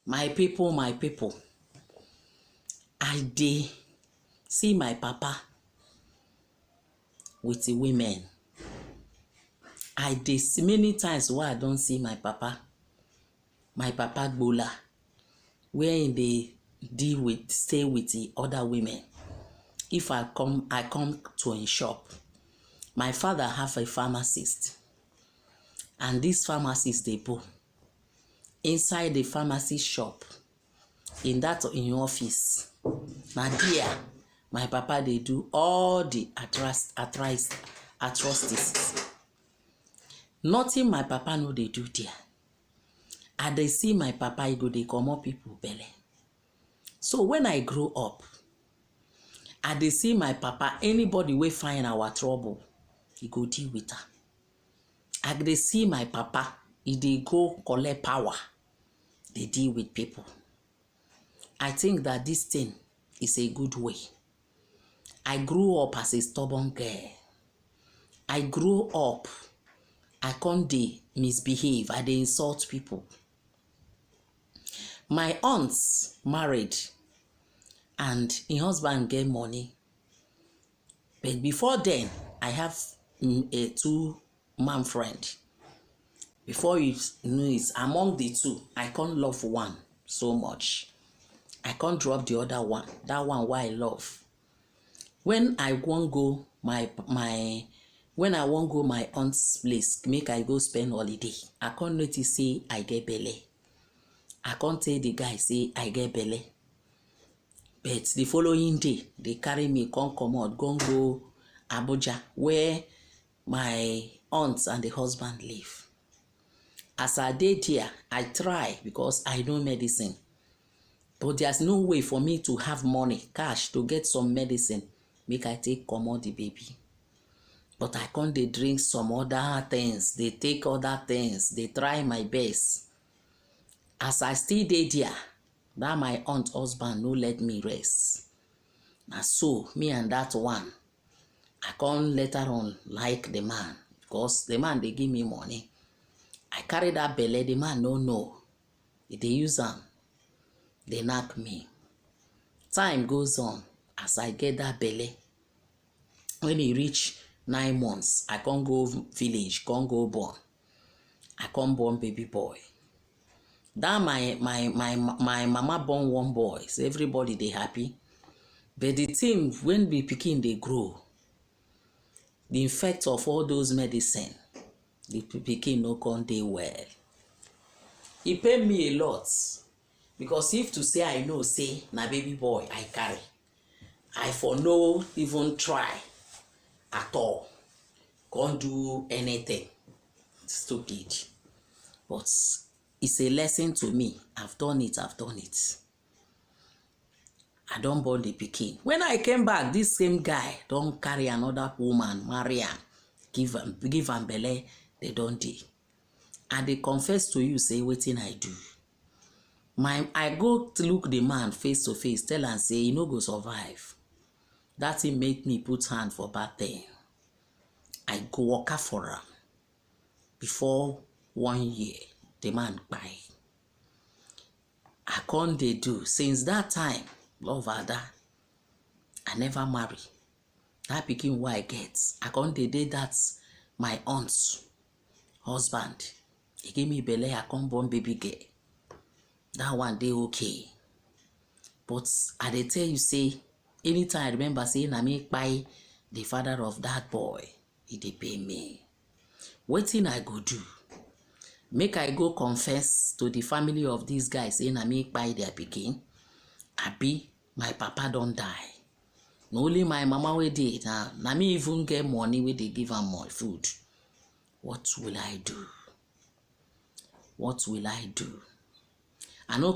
My people, I dey see my papa with the women. I dey see many times where I don't see my papa gbola, where they stay with the other women. If I come to a shop. My father have a pharmacist, and this pharmacist dey go inside the pharmacy shop, in office. Na there my papa dey do all the atrocities. Nothing my papa no dey do there. I dey see my papa, he go dey comot people belle. So when I grow up, I dey see my papa, anybody wey find our trouble, he go deal with her. I dey see my papa, he dey go collect power, they deal with people. I think that this thing is a good way. I grew up as a stubborn girl. I grew up, I can't dey misbehave, I dey insult people. My aunts married, and her husband get money. But before then, I have a two-man friend. Before you know it, among the two, I can't love one so much. I can't drop the other one. That one why I love. When I won't go when I won't go my aunt's place, make I go spend holiday, I can't notice say I get belle. I can't tell the guy say I get belle. But the following day, they carry me, come out, go Abuja, where my aunts and the husband live. As I did here, I try because I know medicine. But there's no way for me to have money, cash, to get some medicine. Make I take come out the baby. But I can't they drink some other things. They take other things. They try my best. As I still did here, that my aunt husband no let me rest. And so, me and that one, I can't later on like the man. Because the man, they give me money. I carry that belle, the man no know. If they use them, they knock me. Time goes on. As I get that belle, when he reach 9 months, I can't go village, can't go born. I can't born baby boy. That my mama born one boy, so everybody they happy. But the thing, when we pikin they grow, the effect of all those medicine, the pikin no come dey well. He paid me a lot. Because if to say I know, say, na baby boy I carry, I for no even try at all. Can't do anything. Stupid. But it's a lesson to me. I've done it. I don't born the pikin. When I came back, this same guy don't carry another woman, marry am, give am belle, they don't do. And they confess to you, say, wetin I do. I go to look the man face to face, tell and say, he no go survive. That thing make me put hand for bad thing. I go work for him. Before 1 year, the man buy. I can't they do. Since that time, love Ada, I never marry. That became what I get. I can't they did that my aunt's husband. He gave me belle, I can't born baby girl. That one day okay. But I dey tell you, say, anytime I remember saying I make by the father of that boy, he dey pay me. Wetin I go do? Make I go confess to the family of these guys saying I make by their pikin. Abi, my papa don't die. No only my mama we did. Na me even get money where they give am more food. What will I do? What will I do? I know